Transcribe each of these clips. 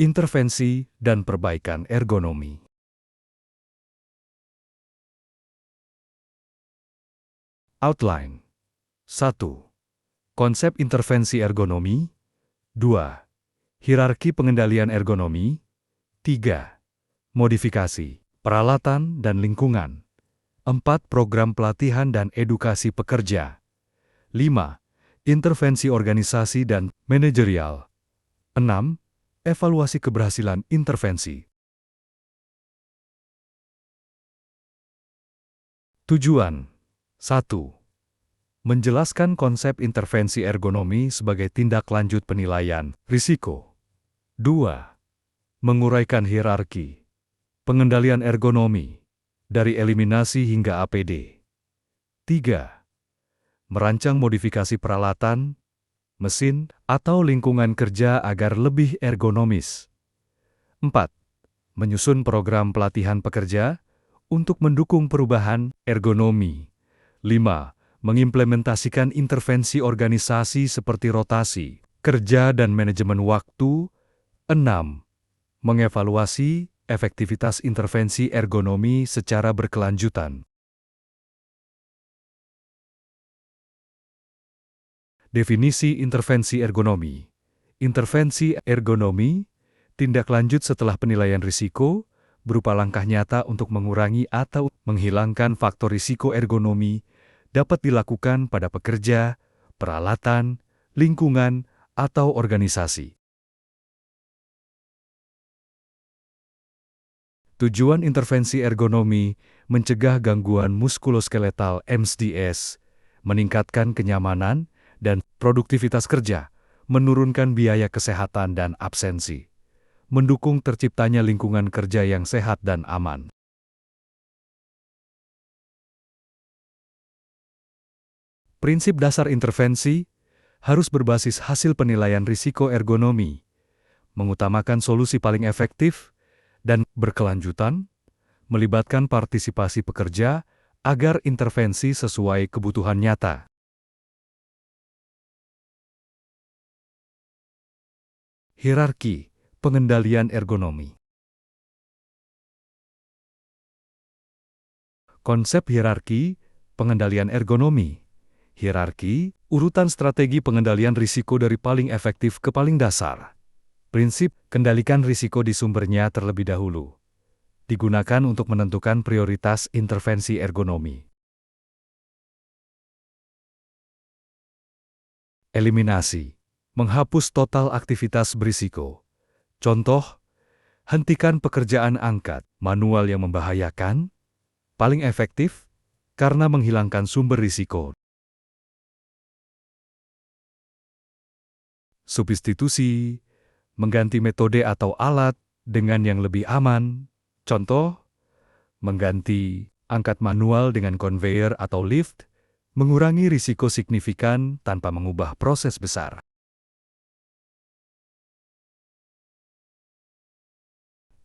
intervensi, dan perbaikan ergonomi. Outline 1. Konsep intervensi ergonomi. 2. Hierarki pengendalian ergonomi. 3. Modifikasi, peralatan dan lingkungan. 4. Program pelatihan dan edukasi pekerja. 5. Intervensi organisasi dan manajerial. 6. Evaluasi keberhasilan intervensi. Tujuan 1. Menjelaskan konsep intervensi ergonomi sebagai tindak lanjut penilaian risiko. 2. Menguraikan hierarki pengendalian ergonomi dari eliminasi hingga APD. 3. Merancang modifikasi peralatan, mesin, atau lingkungan kerja agar lebih ergonomis. 4. Menyusun program pelatihan pekerja untuk mendukung perubahan ergonomi. 5. Mengimplementasikan intervensi organisasi seperti rotasi, kerja dan manajemen waktu. 6. Mengevaluasi efektivitas intervensi ergonomi secara berkelanjutan. Definisi intervensi ergonomi. Intervensi ergonomi, tindak lanjut setelah penilaian risiko, berupa langkah nyata untuk mengurangi atau menghilangkan faktor risiko ergonomi, dapat dilakukan pada pekerja, peralatan, lingkungan, atau organisasi. Tujuan intervensi ergonomi mencegah gangguan muskuloskeletal (MSDS), meningkatkan kenyamanan dan produktivitas kerja, menurunkan biaya kesehatan dan absensi, mendukung terciptanya lingkungan kerja yang sehat dan aman. Prinsip dasar intervensi harus berbasis hasil penilaian risiko ergonomi, mengutamakan solusi paling efektif, dan berkelanjutan, melibatkan partisipasi pekerja agar intervensi sesuai kebutuhan nyata. Hierarki pengendalian ergonomi. Konsep hierarki pengendalian ergonomi. Hierarki, urutan strategi pengendalian risiko dari paling efektif ke paling dasar. Prinsip, kendalikan risiko di sumbernya terlebih dahulu. Digunakan untuk menentukan prioritas intervensi ergonomi. Eliminasi, menghapus total aktivitas berisiko. Contoh, hentikan pekerjaan angkat manual yang membahayakan, paling efektif, karena menghilangkan sumber risiko. Substitusi, mengganti metode atau alat dengan yang lebih aman. Contoh, mengganti angkat manual dengan conveyor atau lift, mengurangi risiko signifikan tanpa mengubah proses besar.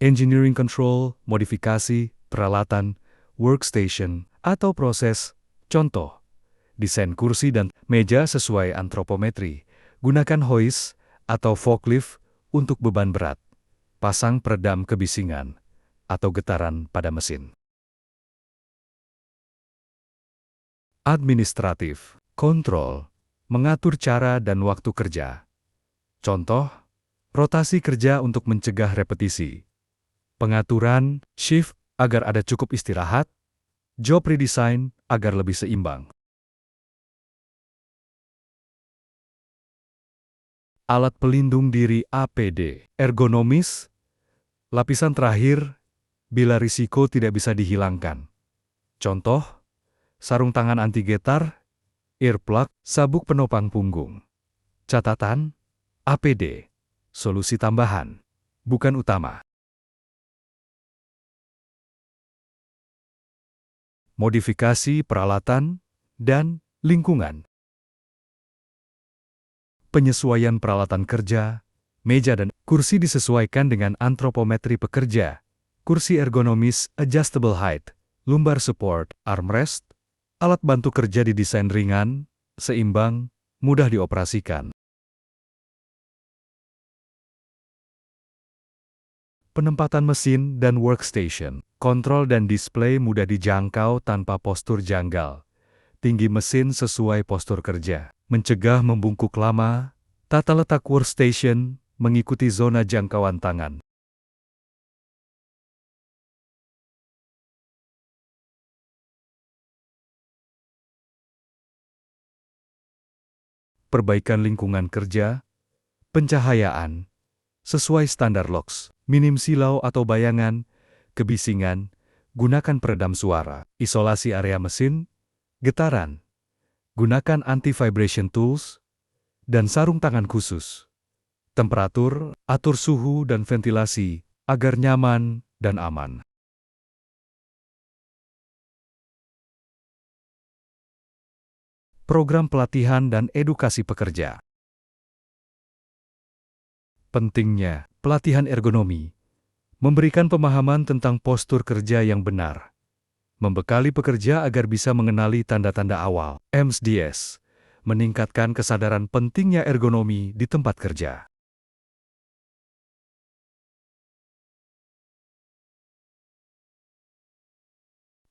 Engineering control, modifikasi, peralatan, workstation, atau proses. Contoh, desain kursi dan meja sesuai antropometri. Gunakan hoist atau forklift untuk beban berat. Pasang peredam kebisingan atau getaran pada mesin. Administratif, kontrol, mengatur cara dan waktu kerja. Contoh, rotasi kerja untuk mencegah repetisi. Pengaturan shift agar ada cukup istirahat. Job redesign agar lebih seimbang. Alat pelindung diri APD, ergonomis, lapisan terakhir bila risiko tidak bisa dihilangkan. Contoh, sarung tangan anti getar, earplug, sabuk penopang punggung. Catatan, APD, solusi tambahan, bukan utama. Modifikasi peralatan dan lingkungan. Penyesuaian peralatan kerja, meja dan kursi disesuaikan dengan antropometri pekerja. Kursi ergonomis, adjustable height, lumbar support, armrest, alat bantu kerja didesain ringan, seimbang, mudah dioperasikan. Penempatan mesin dan workstation. Kontrol dan display mudah dijangkau tanpa postur janggal. Tinggi mesin sesuai postur kerja. Mencegah membungkuk lama. Tata letak workstation mengikuti zona jangkauan tangan. Perbaikan lingkungan kerja. Pencahayaan sesuai standar LOX. Minim silau atau bayangan, kebisingan, gunakan peredam suara. Isolasi area mesin, getaran. Gunakan anti-vibration tools dan sarung tangan khusus. Temperatur, atur suhu dan ventilasi agar nyaman dan aman. Program pelatihan dan edukasi pekerja. Pentingnya pelatihan ergonomi, memberikan pemahaman tentang postur kerja yang benar, membekali pekerja agar bisa mengenali tanda-tanda awal, EMSDS, meningkatkan kesadaran pentingnya ergonomi di tempat kerja.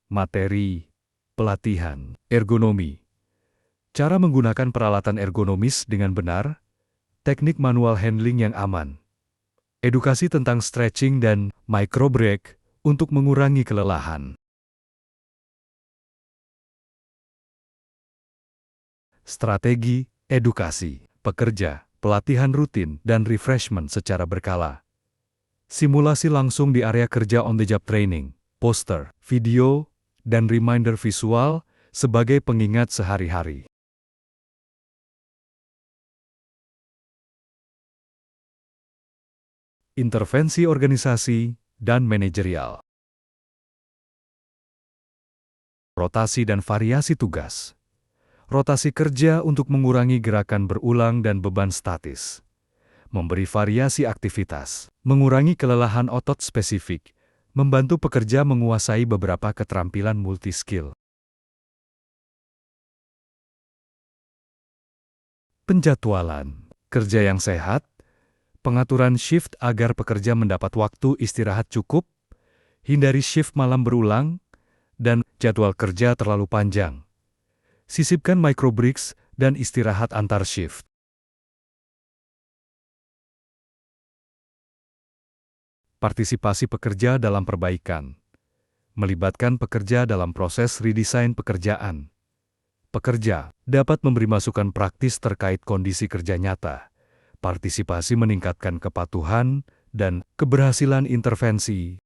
Materi, pelatihan, ergonomi. Cara menggunakan peralatan ergonomis dengan benar, teknik manual handling yang aman, edukasi tentang stretching dan micro break untuk mengurangi kelelahan. Strategi, edukasi, pekerja, pelatihan rutin, dan refreshment secara berkala. Simulasi langsung di area kerja on-the-job training, poster, video, dan reminder visual sebagai pengingat sehari-hari. Intervensi organisasi dan manajerial. Rotasi dan variasi tugas. Rotasi kerja untuk mengurangi gerakan berulang dan beban statis. Memberi variasi aktivitas, mengurangi kelelahan otot spesifik, membantu pekerja menguasai beberapa keterampilan multiskill. Penjadwalan kerja yang sehat, pengaturan shift agar pekerja mendapat waktu istirahat cukup, hindari shift malam berulang, dan jadwal kerja terlalu panjang. Sisipkan micro breaks dan istirahat antar shift. Partisipasi pekerja dalam perbaikan. Melibatkan pekerja dalam proses redesign pekerjaan. Pekerja dapat memberi masukan praktis terkait kondisi kerja nyata. Partisipasi meningkatkan kepatuhan dan keberhasilan intervensi.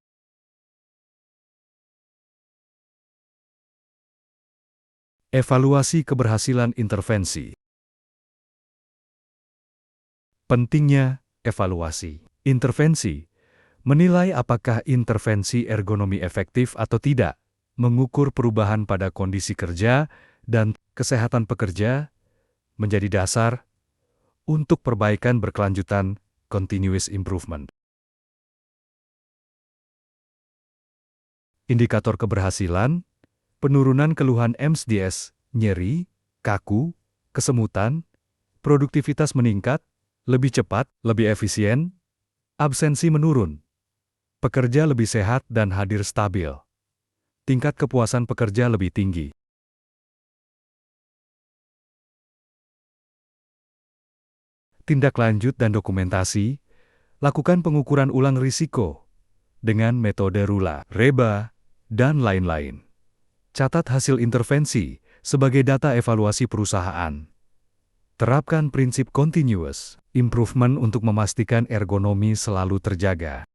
Evaluasi keberhasilan intervensi. Pentingnya evaluasi intervensi. Menilai apakah intervensi ergonomi efektif atau tidak, mengukur perubahan pada kondisi kerja dan kesehatan pekerja, menjadi dasar untuk perbaikan berkelanjutan, continuous improvement. Indikator keberhasilan, penurunan keluhan EMSDS, nyeri, kaku, kesemutan, produktivitas meningkat, lebih cepat, lebih efisien, absensi menurun, pekerja lebih sehat dan hadir stabil, tingkat kepuasan pekerja lebih tinggi. Tindak lanjut dan dokumentasi, lakukan pengukuran ulang risiko dengan metode RULA, REBA, dan lain-lain. Catat hasil intervensi sebagai data evaluasi perusahaan. Terapkan prinsip continuous improvement untuk memastikan ergonomi selalu terjaga.